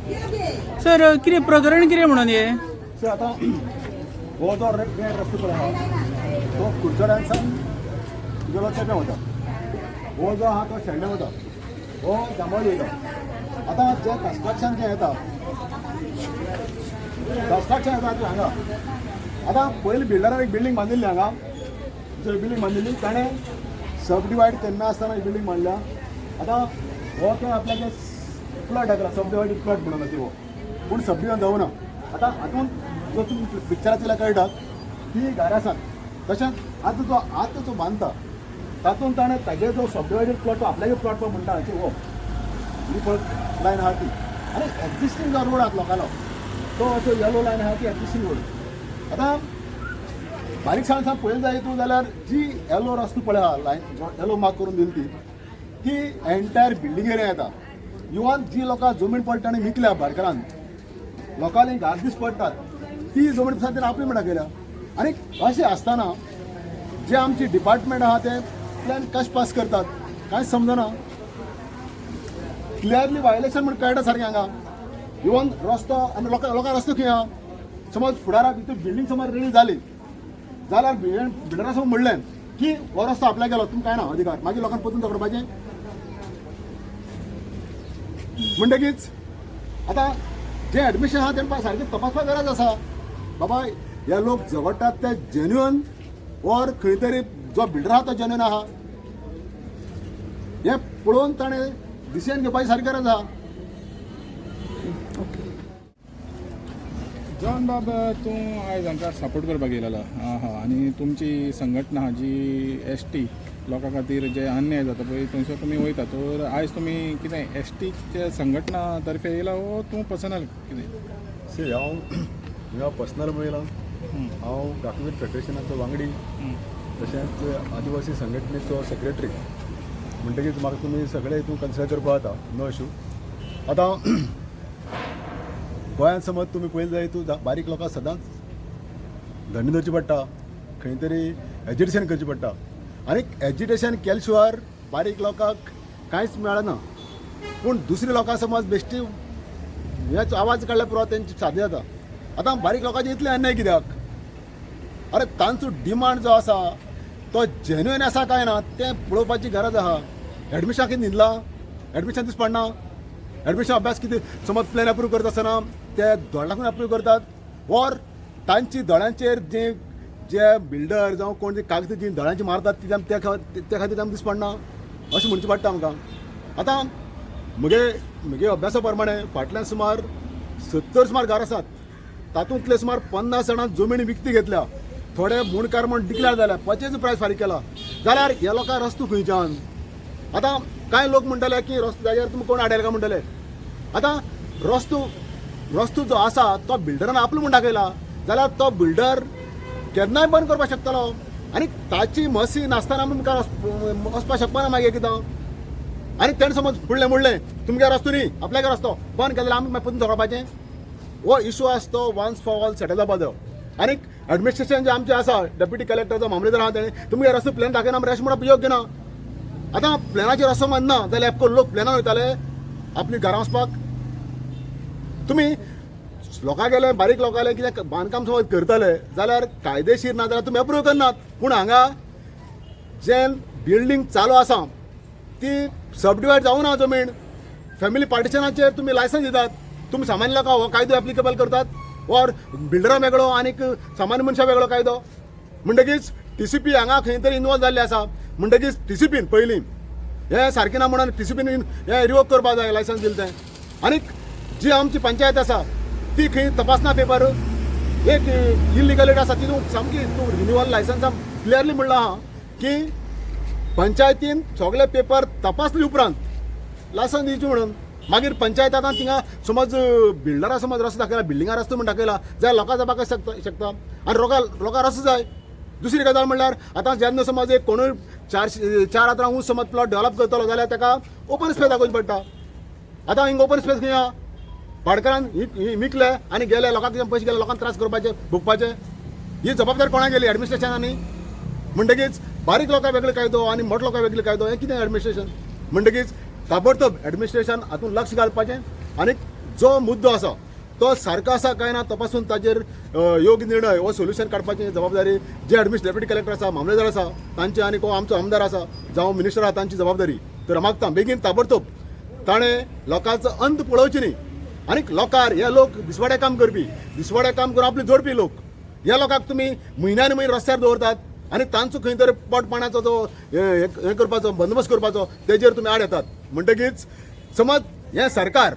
Sir कितें प्रकरण कितें म्हणून हे सर आता हो जो रस्तो पळय हा तो कुडचड्यांसान गेलो केपें वता. हो जो आहा तो शेंडे वता. हो जांबळी वयता. आता जे कन्स्ट्रक्शन जें येता ते हांगा आता पयलीं बिल्डरान एक बिल्डींग बांदिल्ली हांगा जर बिल्डींग बांदिल्ली ताणें सब डिवायड केन्ना आसतना ही बिल्डींग बांदल्या. आता हो ते आपल्याक प्लॉट येतलो सब डिवायडेड प्लॉट म्हणून अशी हो पूण सब डिवायड जावना. आता हातून जो तुम्ही पिक्चरांतल्यान कळटात ती घरां आसात. तशेंच आतां जो बांदता तातूंत ताणें ताजे जो सब डिवायडेड प्लॉट आपल्यागे प्लॉट म्हणटा हाची हो ही पळय लायन आहा ती आनी एक्जिस्टींग जो रोड आहा लोकांलो तो असो येलो लायन आहा ती एक्जिस्टींग रोड. आता बारीकसाण पळयत जाय तूं जाल्यार जी येलो रस्तो पळय आहा लायन येलो मार्क करून दिली ती एंटायर बिल्डिंगेर येता. इवन जी लोकां जमीन पडटा आनी विकल्या भाटकारान लोकांनी घास दीस पडटात ती जमीन खातीर आपली म्हणटा केल्या. आनी अशें आसतना जे आमचे डिपार्टमेंट आहा ते प्लॅन कशें पास करतात कांयच समजना. क्लियरली वायलेशन म्हण कळटा सारकें हांगा. इवन रस्तो आनी लोकां रस्तो खंय आहा समज फुडाराक भितर बिल्डींग समज रेडी जाली जाल्यार बिल्डरा समज म्हणलें की हो रस्तो आपल्याक गेलो तुमकां कांय ना अधिकार मागीर लोकांनी परतून दवरपाचें. म्हणटकीच आता जे एडमिशन आहा तेंकां सारकें तपासपाक गरज आसा. बाबा हे लोक झगडटात ते जेन्युअन ऑर खंय तरी जो बिल्डर आहा तो जेन्युअन आहा हें पळोवन ताणें डिसिजन घेवपाची सारकी गरज आहा. जॉन बाब तूं आयज आमकां सपोर्ट करपाक येयलेलो आनी तुमची संघटना आहा जी ST लोकां खातीर जे अन्याय जाता पळय थंयसर तुमी वयता. तर आयज तुमी कितें STच्या संघटना तर्फे येयला वो तूं पर्सनल कितें सी हांव पर्सनल म्हळ्ळां हांव गांवकीर फेडरेशनाचो वांगडी तशेंच आदिवासी संघटनेचो सेक्रेटरी म्हणटकीच म्हाका तुमी सगळे हितून कन्सिडर करपा जाता नो इशू. आतां गोंयांत समज तुमी पळयलें जायत तूं बारीक लोकांक सदांच धंडो धरची पडटा खंय तरी एज्युटेशन करचें पडटा आनी एज्युटेशन केले शिवाय बारीक लोकांक कांयच मेळना. पूण दुसरे लोकांक समज बेश्टी हेच आवाज काडल्या पुरो तेंची सादी जाता. आतां बारीक लोकांचे इतले अन्याय कित्याक अरे तांचो डिमांड जो आसा तो जेन्युअन आसा काय ना तें पळोवपाची गरज आहा. एडमिशन कितें न्हिदलां एडमिशन दीस पडना. एडमिशन अभ्यास कितें समज प्लॅन अप्रूव करता आसतना ते दोळांकून अप्रूव करतात ऑर तांची दोळ्यांचेर जे बिल्डर जावं कोण कागद जी दोळ्यांची मारतात त्या खातीर आमकां दीस पडना अशें म्हणचें पडटा आमकां. आतां म्हगे अभ्यासा प्रमाणे फाटल्यान सुमार 70 सुमार घर आसात तातूंतले सुमार 50 जाणां जमीन विकती घेतल्या. थोडे मुणकार म्हण डिक्लेअर जाल्या 25 प्रायस फारीक केला जाल्यार हे लोकांक रस्तो खंयच्यान. आतां कांय लोक म्हणटले की रस्तो जाग्यार तुमी कोण हाडले काय म्हणटले. आतां रस्तो जो आसा तो बिल्डरान आपलो म्हण दाखयला जाल्यार तो बिल्डर केन्नाय बंद करपाक शकतलो आनी ताची मसी नासतना आमी मुखार वचपाक शकना मागीर कितें. आनी तेणें समज फुडलें म्हणलें तुमगे रस्तो न्ही आपल्यागे रस्तो बंद केलो जाल्यार आमी मागीर परतून झगडपाचें. हो इशू आसा तो वन्स फॉर ऑल सेटल जावपा जायो. आनी एडमिनिस्ट्रेशन जे आमचें आसा डेप्युटी कलेक्टर जो मामलेदार आहा तेणें तुमगे रस्तो प्लॅन दाखयना रेस्ट म्हणप योग्य ना. आतां प्लॅनाचेर रस्तो मानना जाल्यार एपको लोक प्लॅनान वयताले आपली घरां वचपाक. तुमी लोकां गेले बारीक लोकांले कितें बांदकाम समज करतले जाल्यार कायदेशीर ना जाल्यार तुमी अप्रूव करनात. पूण हांगा जे बिल्डींग चालू आसा ती सब डिवायड जावना जमीन फॅमिली पार्टिशनाचेर तुमी लायसन्स दितात. तुमी सामान्य लोकांक हो कायदो एप्लिकेबल करतात ऑर बिल्डरा वेगळो आनीक सामान्य मनशा वेगळो कायदो. म्हणटकीच TCP हांगा खंय तरी इनवॉल्व जाल्ले आसा. म्हणटकीच TCPन पयलीं हें सारकें ना म्हणून TCPन हें रिवोक करपाक जाय लायसन्स दिलें तें. आनीक जी आमची पंचायत आसा ती खंय तपासना पेपर एक इलिगलिटी आसा तितून सामकी तूं रिन्युअल लायसन्सा क्लियरली म्हणलां आहा की पंचायतीन सगळे पेपर तपासले उपरांत लायसन्स दिवची म्हणून. मागीर पंचायत आतां थिंगा समज बिल्डरा समज रस्तो दाखयला बिल्डिंगार रस्तो म्हण दाखयला जाल्यार लोकां जावपाक शकता आनी लोकां रस्तो जाय. दुसरी गजाल म्हणल्यार आतां जेन्ना समज एक कोणूय 4 रात्रां उंच समज प्लॉट डेव्हलप करतलो जाल्यार ताका ओपन स्पेस दाखोवची पडटा. आतां हिंगा ओपन स्पेस खंय आहा भाटकारान विकले आनी गेले लोकांक पयशे गेले लोकांक त्रास करपाचे भोगपाचे ही जबाबदारी कोणाक गेली एडमिनिस्ट्रेशनांनी. म्हणटकीच बारीक लोकांक वेगळो कायदो आनी मोठ्या लोकांक वेगळो कायदो हें कितें एडमिनिस्ट्रेशन. म्हणटकीच ताबडतोब एडमिनिस्ट्रेशन हातूंत लक्ष घालपाचें आनी जो मुद्दो आसा तो सारको आसा काय ना तपासून ताजेर योग्य निर्णय व सोल्युशन काडपाची जबाबदारी जे डेप्युटी कलेक्टर आसा मामलेदार आसा तांची आनी को आमचो आमदार आसा जावं मिनिस्टर आसा तांची जबाबदारी. तर मागता बेगीन ताबडतोब ताणें लोकांचो अंत पळोवची न्ही. आनीक लोकार हे लोक दिसवाड्या काम करपी दिसवाड्या काम करून आपले जोडपी लोक ह्या लोकांक तुमी म्हयन्यान म्हयने रस्त्यार दवरतात आनी तांचो खंय तरी पोटपाण्याचो जो हे करपाचो बंदोबस्त करपाचो तेजेर तुमी आड येतात. म्हणटकीच समज हे सरकार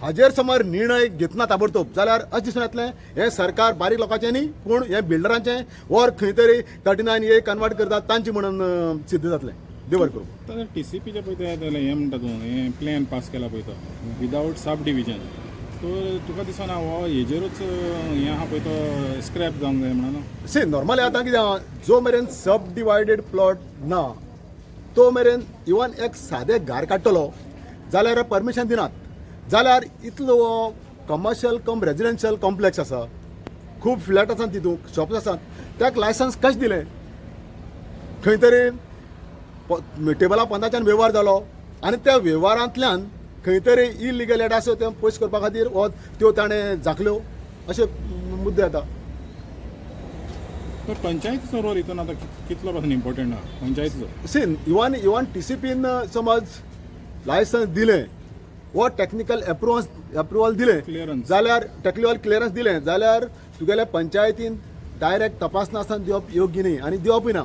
हाजेर समज निर्णय घेतना ताबडतोब जाल्यार अशें दिसून येतलें हे सरकार बारीक लोकांचें न्ही पूण हे बिल्डरांचें वर खंय तरी 39A कन्वर्ट करतात तांची म्हणून सिद्ध जातलें. देवर करूं. तर TCPचे पळय हे म्हणटा तूं हे प्लॅन पास केला पळय तो विदावट सब डिविजन. तर तुका दिसना हो हेजेरूच हें आहा पळय तो स्क्रॅप जावंक जाय म्हणून. सी नॉर्मली आतां कितें जो मेरेन सब डिवायडेड प्लॉट ना तो मेरेन इवन एक सादें घर काडटलो जाल्यार परमिशन दिनात. जाल्यार इतलो कमर्शियल कम रेजिडेन्शियल कॉम्प्लेक्स आसा खूब फ्लॅट आसात तितूंत शॉप्स आसात त्याक लायसन्स कशें दिलें. खंय तरी टेबला पंदाच्यान वेव्हार जालो आनी त्या वेव्हारांतल्यान खंय तरी इलिगल आसा ते पयस करपा खातीर वो त्यो ताणें झाकल्यो अशे मुद्दे येता. तर पंचायतीचो रोल हितून आतां कितलो पासून इम्पॉर्टंट आहा पंचायतीचो. सी इवन TCPन समज लायसन्स दिलें वो टेक्निकल अप्रुवल दिलें Clearance. जाल्यार टेक्निकल क्लियरन्स दिलें जाल्यार तुगेल्या पंचायतीन डायरेक्ट तपासना आसतना दिवप योग्य न्ही आनी दिवपूय ना.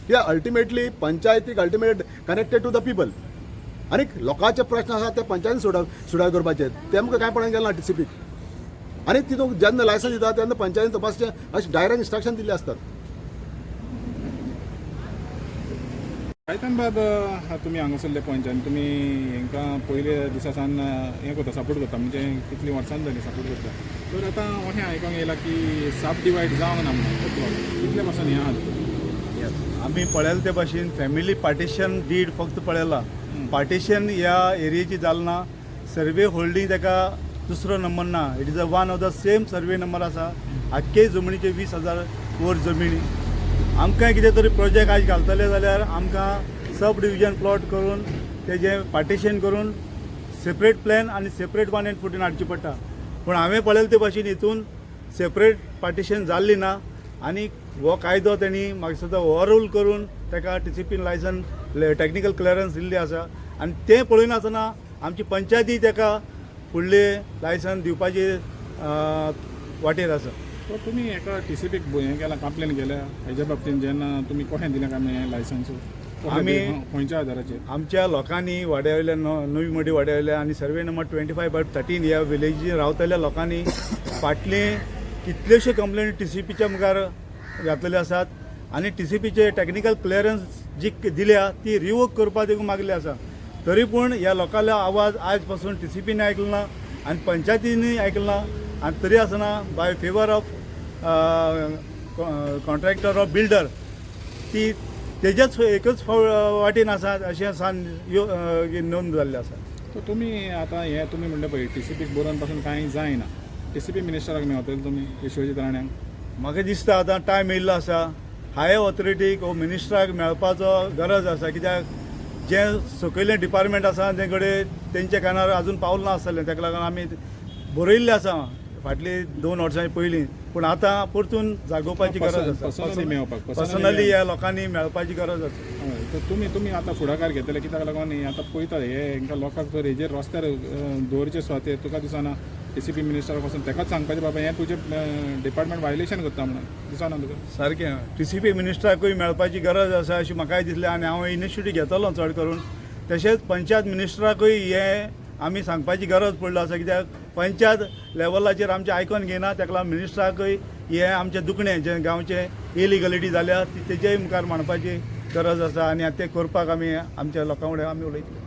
कित्याक अल्टिमेटली पंचायतीक ultimate connected to the people आनीक लोकांचे प्रश्न आसा ते पंचायतीन सुडाव करपाचे तेमकां कांय पडून गेलें ना TCPक आनी तितूंत जेन्ना लायसन्स दिता तेन्ना पंचायतीन तपासचें अशें डायरेक्ट इंस्ट्रक्शन दिल्ले आसतात. कांयच्यान बाद तुमी हांगासरले पंचायत तुमी हांकां पयले दिसा सावन हें करता सपोर्ट करता म्हणजे कितलीं वर्सां जालीं सपोर्ट करता. तर आतां अशें आयकोंक येयलां की सब डिवायड जावंक ना म्हणून कितले पासून हें आहा. आम्ही पळयला ते भाशेन फॅमिली पार्टिशन डीड फक्त पळयला. पार्टिशन ह्या एरियेची जालना सर्वे होल्डिंग ताका दुसरो नंबर ना. It is one of the same survey number आसा. आख्खे जमनीचे 20,000 वयर जमिनी. आमकां कितें तरी प्रोजेक्ट आज घालतले जाल्यार आमकां सब डिविजन प्लॉट करून तेजें पार्टिशन करून सेपरेट प्लॅन आनी सेपरेट 1 फुटीन हाडची पडटा. पूण हांवें पळयला ते भाशेन हितून सेपरेट पार्टिशन जाल्ली ना आनी हो कायदो तेणी म्हाका सुद्दां ओवररूल करून ताका TCPन लायसन्स टेक्निकल क्लियरन्स दिल्ली आसा आनी तें पळयनासतना आमची पंचायती ताका फुडले लायसन्स दिवपाची वाटेर आसा. तर तुमी एका TCPक हें केलां कंप्लेन केल्या हेज्या बाबतीन जेन्ना तुमी कोणें दिलें काय हें लायसन्स आमी खंयच्या आदाराचेर आमच्या लोकांनी वाड्यावयल्या नवी मडी वाड्यावयल्या आनी सर्वे नंबर 25/13 ह्या विलेजीन रावतल्या लोकांनी फाटले कितलेशे कंप्लेनी TCPच्या मुखार घातलेले आसात आनी TCPचे टेक्निकल क्लियरन्स जी दिल्या ती रिवोक करपाक देखून मागले आसा. तरी पूण ह्या लोकांचो आवाज आज पासून TCPन आयकलो ना आनी पंचायतीनय आयकलो ना आनी तरी आसतना by favour of contractor of builder ती तेजेच एकच वाटेन आसात अशें सान नोंद जाल्लें आसा. तर तुमी आतां हें तुमी म्हणलें पळय TCPक बरोवन पासून कांय जायना. TCP मिनिस्टराक मेळटले तुमी विश्वजीत राण्याक. म्हाका दिसता आतां टायम येयल्लो आसा हायर ऑथॉरिटीक वो मिनिस्टराक मेळपाचो गरज आसा. कित्याक जें सकयलें डिपार्टमेंट आसा ते कडेन तेंच्या कानार आजून पावल ना आसतलें ताका लागून आमी बरयल्लें आसा फाटली 2 वर्सां पयलीं. पूण आतां परतून जागोवपाची गरज आसा. पर्सनली ह्या लोकांनी मेळपाची गरज आसा. तर तुमी आतां फुडाकार घेतले कित्याक लागून आतां पळयता हे हांकां लोकांक जर हेजेर रस्त्यार दवरचे सुवातेर तुका दिसना TCP मिनिस्टराक वचून तेकाच सांगपाचें बाबा हें तुजें डिपार्टमेंट वायलेशन करता म्हणून दिसना तुका. सारकें TCP मिनिस्टराकूय मेळपाची गरज आसा अशें म्हाकाय दिसलें आनी हांव इनिशिएटीव घेतलो चड करून. तशेंच पंचायत मिनिस्टराकूय हें आमी सांगपाची गरज पडलो आसा कित्याक पंचायत लेवलाचेर आमचें आयकून घेयना ताका लागून मिनिस्टराकूय हें आमचें दुखणें जें गांवचें इलिगलिटी जाल्या तेजेय मुखार मांडपाची गरज आसा आनी तें करपाक आमी आमच्या लोकां कडेन आमी उलयतले.